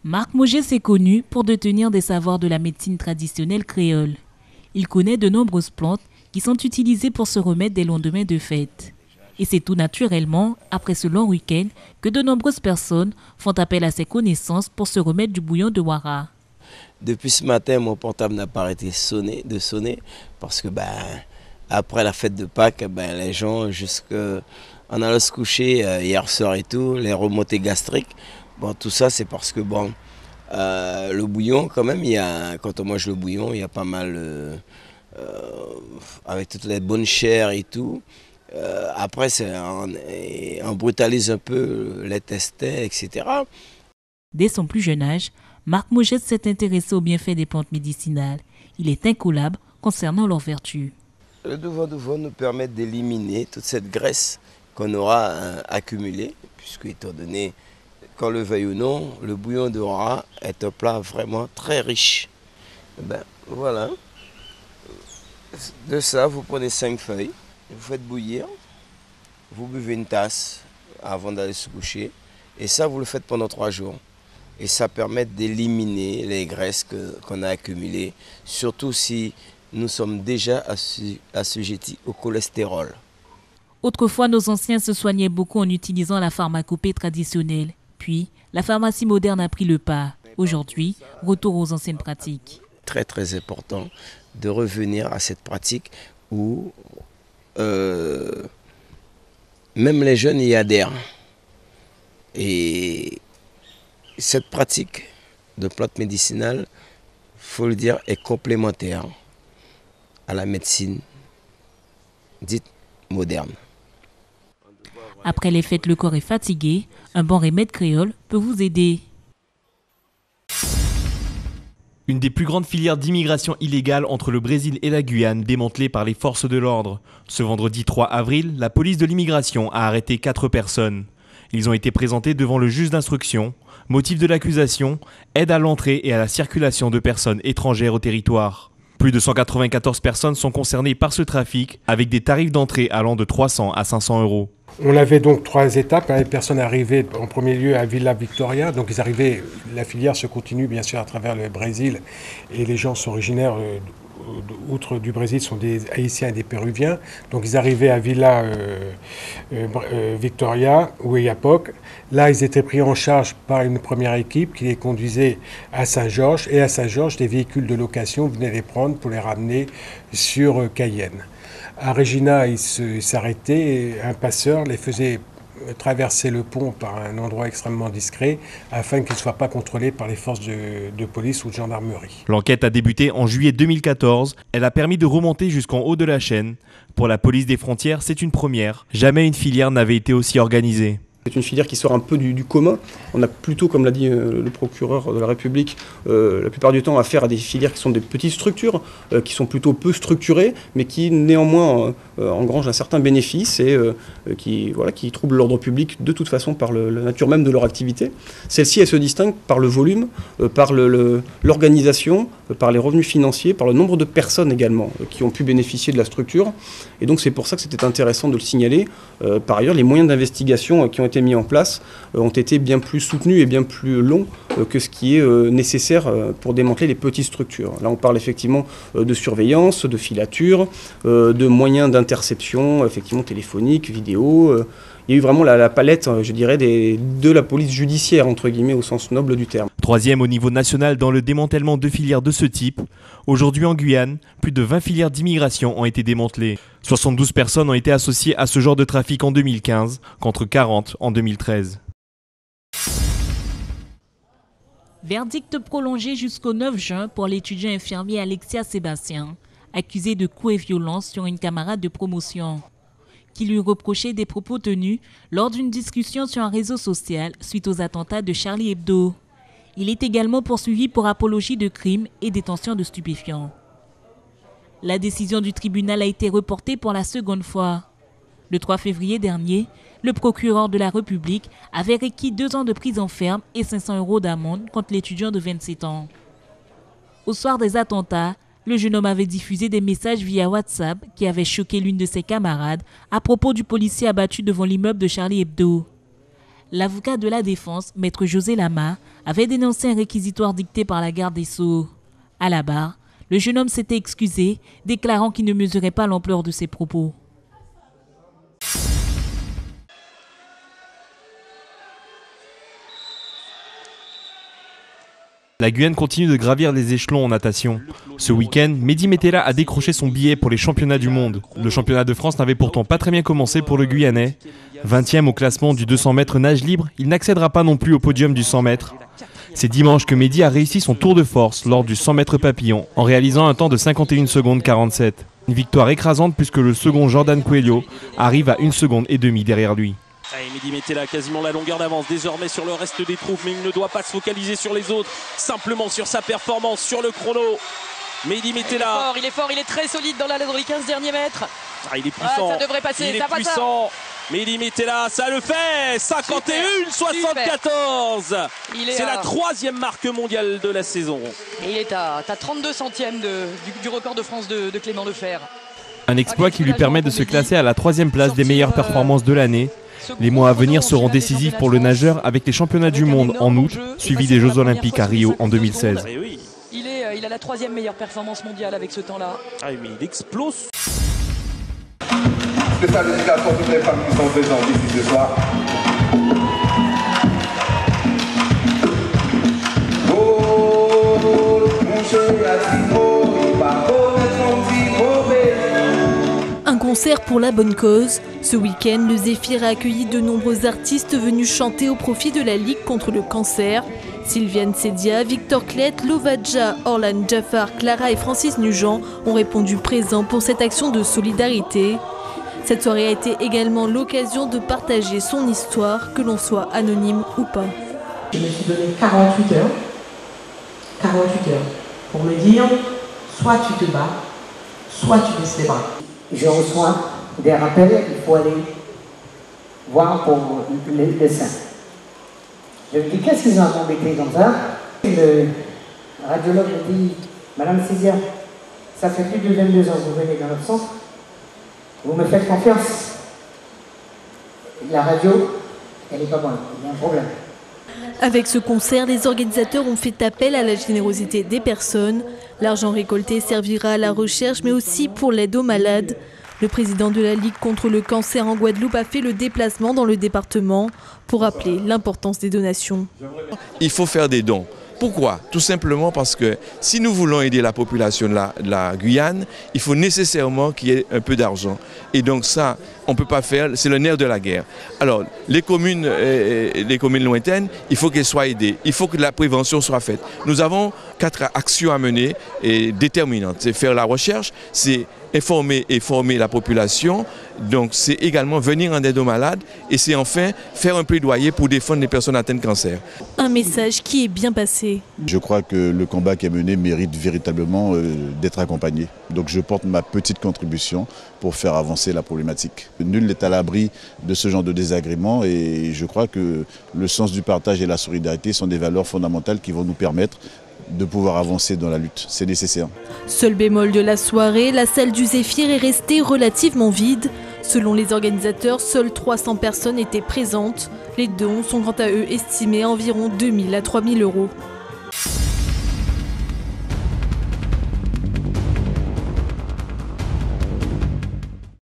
Marc Mogès est connu pour détenir des savoirs de la médecine traditionnelle créole. Il connaît de nombreuses plantes qui sont utilisées pour se remettre des lendemains de fête. Et c'est tout naturellement, après ce long week-end, que de nombreuses personnes font appel à ses connaissances pour se remettre du bouillon de wara. Depuis ce matin, mon portable n'a pas arrêté de sonner parce que après la fête de Pâques, les gens, en allant se coucher hier soir et tout, les remontées gastriques, tout ça c'est parce que le bouillon quand même, quand on mange le bouillon, il y a pas mal, avec toutes les bonnes chairs et tout. Après, on brutalise un peu les intestins, etc. Dès son plus jeune âge, Marc Mogès s'est intéressé aux bienfaits des plantes médicinales. Il est incollable concernant leurs vertus. Le devant nous permet d'éliminer toute cette graisse qu'on aura accumulée, puisque étant donné, qu'on le veuille ou non, le bouillon de wara est un plat vraiment très riche. Voilà. De ça, vous prenez 5 feuilles, vous faites bouillir, vous buvez une tasse avant d'aller se coucher, et ça, vous le faites pendant 3 jours. Et ça permet d'éliminer les graisses qu'on a accumulées, surtout si nous sommes déjà assujettis au cholestérol. Autrefois, nos anciens se soignaient beaucoup en utilisant la pharmacopée traditionnelle. Puis, la pharmacie moderne a pris le pas. Aujourd'hui, retour aux anciennes pratiques. Très très important de revenir à cette pratique où même les jeunes y adhèrent. Et cette pratique de plantes médicinales, il faut le dire, est complémentaire à la médecine dite moderne. Après les fêtes, le corps est fatigué. Un bon remède créole peut vous aider. Une des plus grandes filières d'immigration illégale entre le Brésil et la Guyane démantelée par les forces de l'ordre. Ce vendredi 3 avril, la police de l'immigration a arrêté 4 personnes. Ils ont été présentés devant le juge d'instruction. Motif de l'accusation, aide à l'entrée et à la circulation de personnes étrangères au territoire. Plus de 194 personnes sont concernées par ce trafic, avec des tarifs d'entrée allant de 300 à 500 €. On avait donc 3 étapes. Les personnes arrivaient en premier lieu à Villa Victoria. Donc ils arrivaient, la filière se continue bien sûr à travers le Brésil. Et les gens sont originaires, outre du Brésil, sont des Haïtiens et des Péruviens. Donc ils arrivaient à Villa Victoria ou Oiapoque. Là, ils étaient pris en charge par une première équipe qui les conduisait à Saint-Georges. Et à Saint-Georges, des véhicules de location venaient les prendre pour les ramener sur Cayenne. À Regina, ils s'arrêtaient et un passeur les faisait traverser le pont par un endroit extrêmement discret afin qu'ils ne soient pas contrôlés par les forces de police ou de gendarmerie. L'enquête a débuté en juillet 2014. Elle a permis de remonter jusqu'en haut de la chaîne. Pour la police des frontières, c'est une première. Jamais une filière n'avait été aussi organisée. C'est une filière qui sort un peu du commun. On a plutôt, comme l'a dit le procureur de la République, la plupart du temps affaire à des filières qui sont des petites structures, qui sont plutôt peu structurées, mais qui néanmoins engrangent un certain bénéfice et qui troublent l'ordre public de toute façon par la nature même de leur activité. Celle-ci, elle se distingue par le volume, par l'organisation, par les revenus financiers, par le nombre de personnes également qui ont pu bénéficier de la structure. Et donc c'est pour ça que c'était intéressant de le signaler. Par ailleurs, les moyens d'investigation qui ont été mis en place ont été bien plus soutenus et bien plus longs que ce qui est nécessaire pour démanteler les petites structures. Là, on parle effectivement de surveillance, de filature, de moyens d'interception, effectivement téléphoniques, vidéo. Il y a eu vraiment la palette, je dirais, de la police judiciaire, entre guillemets, au sens noble du terme. Troisième au niveau national dans le démantèlement de filières de ce type. Aujourd'hui en Guyane, plus de 20 filières d'immigration ont été démantelées. 72 personnes ont été associées à ce genre de trafic en 2015, contre 40 en 2013. Verdict prolongé jusqu'au 9 juin pour l'étudiant infirmier Alexia Sébastien, accusé de coups et violences sur une camarade de promotion, qui lui reprochait des propos tenus lors d'une discussion sur un réseau social suite aux attentats de Charlie Hebdo. Il est également poursuivi pour apologie de crime et détention de stupéfiants. La décision du tribunal a été reportée pour la seconde fois. Le 3 février dernier, le procureur de la République avait requis 2 ans de prison ferme et 500 € d'amende contre l'étudiant de 27 ans. Au soir des attentats, le jeune homme avait diffusé des messages via WhatsApp qui avaient choqué l'une de ses camarades à propos du policier abattu devant l'immeuble de Charlie Hebdo. L'avocat de la défense, maître José Lama, avait dénoncé un réquisitoire dicté par la garde des Sceaux. À la barre, le jeune homme s'était excusé, déclarant qu'il ne mesurait pas l'ampleur de ses propos. La Guyane continue de gravir les échelons en natation. Ce week-end, Mehdi Metela a décroché son billet pour les championnats du monde. Le championnat de France n'avait pourtant pas très bien commencé pour le Guyanais. 20e au classement du 200 mètres nage libre, il n'accédera pas non plus au podium du 100 mètres. C'est dimanche que Mehdi a réussi son tour de force lors du 100 mètres papillon en réalisant un temps de 51 secondes 47. Une victoire écrasante puisque le second Jordan Coelho arrive à 1 seconde et demie derrière lui. Allez, Mehdi Metela quasiment la longueur d'avance désormais sur le reste des troupes, mais il ne doit pas se focaliser sur les autres, simplement sur sa performance, sur le chrono. Mehdi Metela. Il est fort, il est très solide dans les 15 derniers mètres. Ah, il est puissant. Ça devrait passer, il est ça puissant. Mehdi Metela, ça le fait. 51-74. C'est la 3e marque mondiale de la saison. Et il est à 32 centièmes du record de France de Clément Lefer. Un exploit qui lui permet de se classer à la 3e place des meilleures performances de l'année. Les mois à venir seront décisifs pour le nageur avec les championnats du monde en août, suivis des Jeux Olympiques à Rio en 2016. Il a la 3e meilleure performance mondiale avec ce temps-là. Ah oui, mais il explose. Spécial dédicace à toutes les femmes qui sont présentes ici ce soir. Un concert pour la bonne cause. Ce week-end, le Zéphyr a accueilli de nombreux artistes venus chanter au profit de la Ligue contre le cancer. Sylviane Sedia, Victor Klett, Lovadja, Orlan Jaffar, Clara et Francis Nugent ont répondu présents pour cette action de solidarité. Cette soirée a été également l'occasion de partager son histoire, que l'on soit anonyme ou pas. Je me suis donné 48 heures pour me dire, soit tu te bats, soit tu baisses les bras. Je reçois des rappels, il faut aller voir pour les seins. Je me dis, qu'est-ce qu'ils ont embêté comme ça? Le radiologue me dit, Madame Césia, ça fait plus de 22 ans que vous venez dans notre centre, vous me faites confiance. La radio, elle n'est pas bonne, il y a un problème. Avec ce concert, les organisateurs ont fait appel à la générosité des personnes. L'argent récolté servira à la recherche, mais aussi pour l'aide aux malades. Le président de la Ligue contre le cancer en Guadeloupe a fait le déplacement dans le département pour rappeler l'importance des donations. Il faut faire des dons. Pourquoi? Tout simplement parce que si nous voulons aider la population de la Guyane, il faut nécessairement qu'il y ait un peu d'argent. Et donc ça, on ne peut pas faire, c'est le nerf de la guerre. Alors, les communes lointaines, il faut qu'elles soient aidées. Il faut que la prévention soit faite. Nous avons 4 actions à mener et déterminantes. C'est faire la recherche, c'est informer et former la population, donc c'est également venir en aide aux malades et c'est enfin faire un plaidoyer pour défendre les personnes atteintes de cancer. Un message qui est bien passé. Je crois que le combat qui est mené mérite véritablement d'être accompagné. Donc je porte ma petite contribution pour faire avancer la problématique. Nul n'est à l'abri de ce genre de désagréments et je crois que le sens du partage et la solidarité sont des valeurs fondamentales qui vont nous permettre de pouvoir avancer dans la lutte. C'est nécessaire. Seul bémol de la soirée, la salle du Zéphyr est restée relativement vide. Selon les organisateurs, seules 300 personnes étaient présentes. Les dons sont quant à eux estimés à environ 2 000 à 3 000 euros.